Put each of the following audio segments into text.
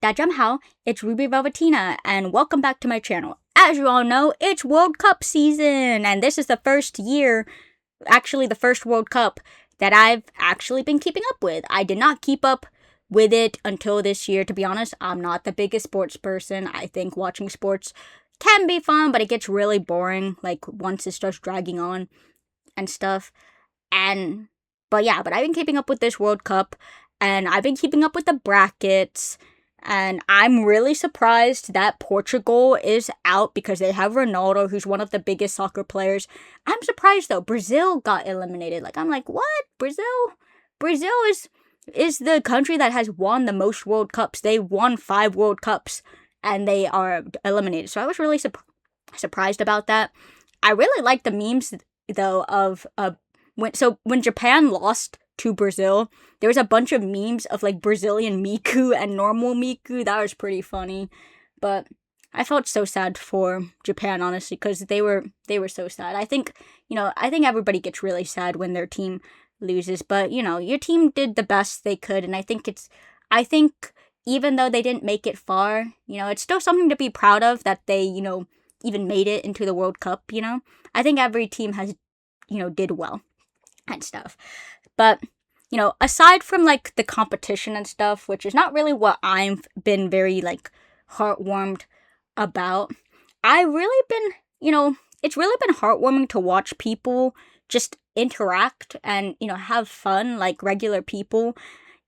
大家好, it's Ruby Velvetina, and welcome back to my channel. As you all know, it's World Cup season, and this is the first World Cup that I've actually been keeping up with. I did not keep up with it until this year, to be honest. I'm not the biggest sports person. I think watching sports can be fun, but it gets really boring, like, once it starts dragging on and stuff. But I've been keeping up with this World Cup, and I've been keeping up with the brackets. And I'm really surprised that Portugal is out because they have Ronaldo, who's one of the biggest soccer players. I'm surprised, though. Brazil got eliminated. I'm like, what? Brazil? Brazil is the country that has won the most World Cups. They won 5 World Cups, and they are eliminated. So I was really surprised about that. I really like the memes, though, of when Japan lost to Brazil, there was a bunch of memes of Brazilian Miku and normal Miku. That was pretty funny, but I felt so sad for Japan, honestly, because they were so sad. I think everybody gets really sad when their team loses, but your team did the best they could, and I think even though they didn't make it far, it's still something to be proud of that they even made it into the World Cup. I think every team has did well and stuff. But, aside from, the competition and stuff, which is not really what I've been very, heartwarmed about, it's really been heartwarming to watch people just interact and, have fun like regular people.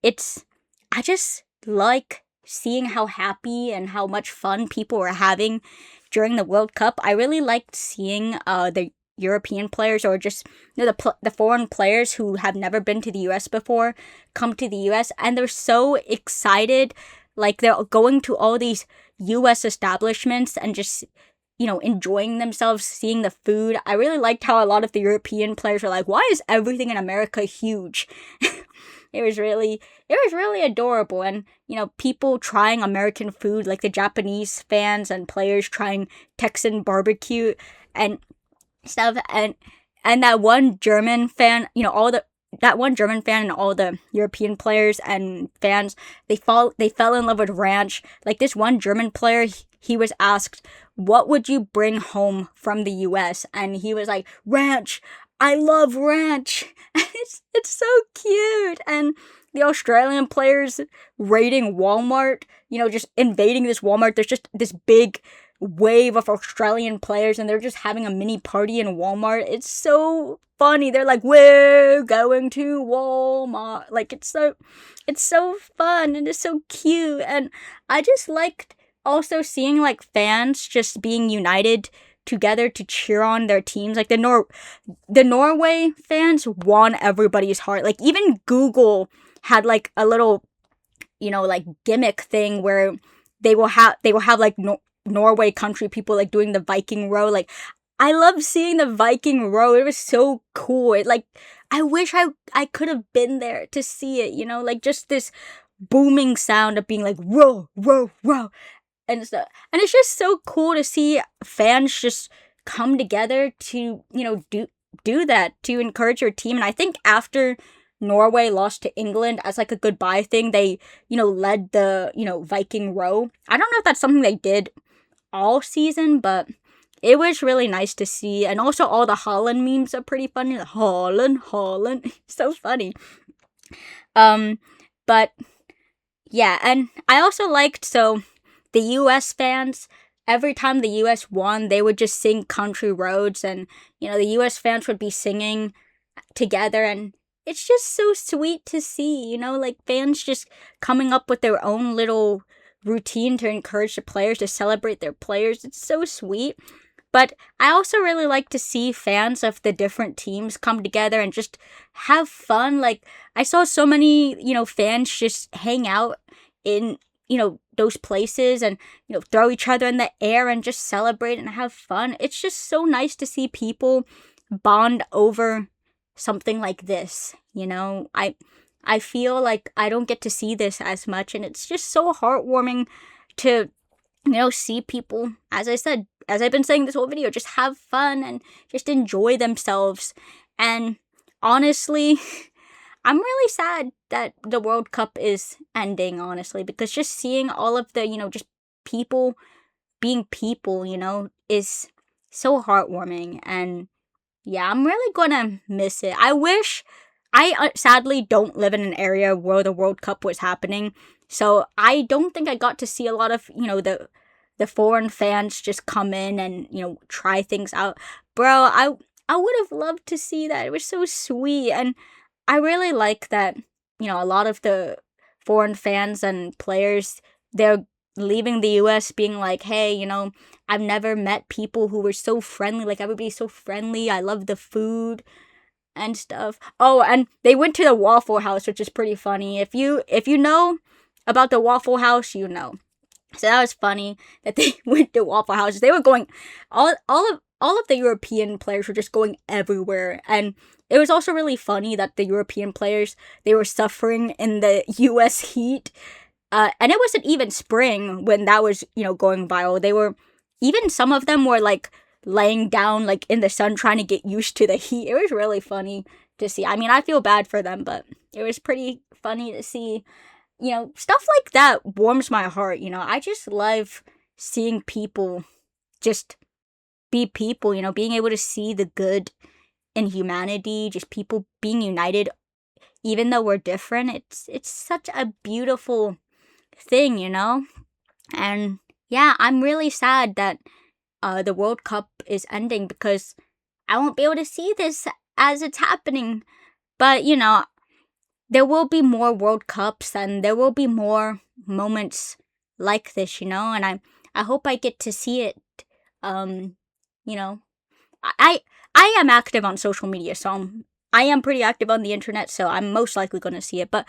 I just like seeing how happy and how much fun people were having during the World Cup. I really liked seeing the European players, or just the foreign players who have never been to the US before, come to the US, and they're so excited, they're going to all these US establishments and just enjoying themselves, seeing the food. I really liked how a lot of the European players were like, why is everything in America huge? It was really adorable. And people trying American food, like the Japanese fans and players trying Texan barbecue and stuff, and that one German fan, that one German fan and all the European players and fans, they fell in love with ranch. This one German player, he was asked, what would you bring home from the US? And he was like, ranch. I love ranch. It's so cute. And the Australian players raiding Walmart, just invading this Walmart. There's just this big wave of Australian players, and they're just having a mini party in Walmart. It's so funny. They're like, we're going to Walmart. It's so fun, and it's so cute. And I just liked also seeing fans just being united together to cheer on their teams. The Norway fans won everybody's heart. Even Google had a little gimmick thing where they will have Norway country people doing the Viking row. I love seeing the Viking row. It was so cool. I wish I could have been there to see it, just this booming sound of being row, row, row and stuff. And it's just so cool to see fans just come together to, do that, to encourage your team. And I think after Norway lost to England as a goodbye thing, they, led the, Viking row. I don't know if that's something they did all season, but it was really nice to see. And also all the Holland memes are pretty funny. Holland, so funny. But yeah, and I also liked, the US fans, every time the US won, they would just sing Country Roads, and the US fans would be singing together, and it's just so sweet to see, fans just coming up with their own little routine to encourage the players, to celebrate their players. It's so sweet. But I also really like to see fans of the different teams come together and just have fun. I saw so many, fans just hang out in, those places and, throw each other in the air and just celebrate and have fun. It's just so nice to see people bond over something like this. I feel like I don't get to see this as much, and it's just so heartwarming to, see people, as I've been saying this whole video, just have fun and just enjoy themselves. And honestly, I'm really sad that the World Cup is ending, honestly, because just seeing all of the, just people being people, is so heartwarming. And yeah, I'm really gonna miss it. I sadly don't live in an area where the World Cup was happening, so I don't think I got to see a lot of, the foreign fans just come in and, try things out. Bro, I would have loved to see that. It was so sweet. And I really like that, a lot of the foreign fans and players, they're leaving the US being like, hey, I've never met people who were so friendly. Like, everybody's so friendly. I love the food and stuff. Oh, and they went to the Waffle House, which is pretty funny. If you know about the Waffle House, you know. So that was funny that they went to Waffle Houses. They were going, all of the European players were just going everywhere. And it was also really funny that the European players, they were suffering in the US heat. And it wasn't even spring when that was, going viral. Even some of them were like laying down like in the sun trying to get used to the heat. It was really funny to see. I mean, I feel bad for them, but it was pretty funny to see. Stuff like that warms my heart. I just love seeing people just be people, being able to see the good in humanity, just people being united even though we're different. It's such a beautiful thing, And yeah, I'm really sad that the World Cup is ending because I won't be able to see this as it's happening. But, there will be more World Cups and there will be more moments like this, and I hope I get to see it. Um, you know, I am active on social media, so I am pretty active on the internet, so I'm most likely going to see it. But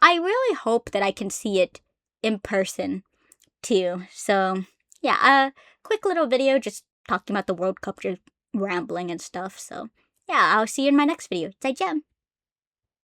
I really hope that I can see it in person too. So yeah, a quick little video just talking about the World Cup, just rambling and stuff. So yeah, I'll see you in my next video. 再见.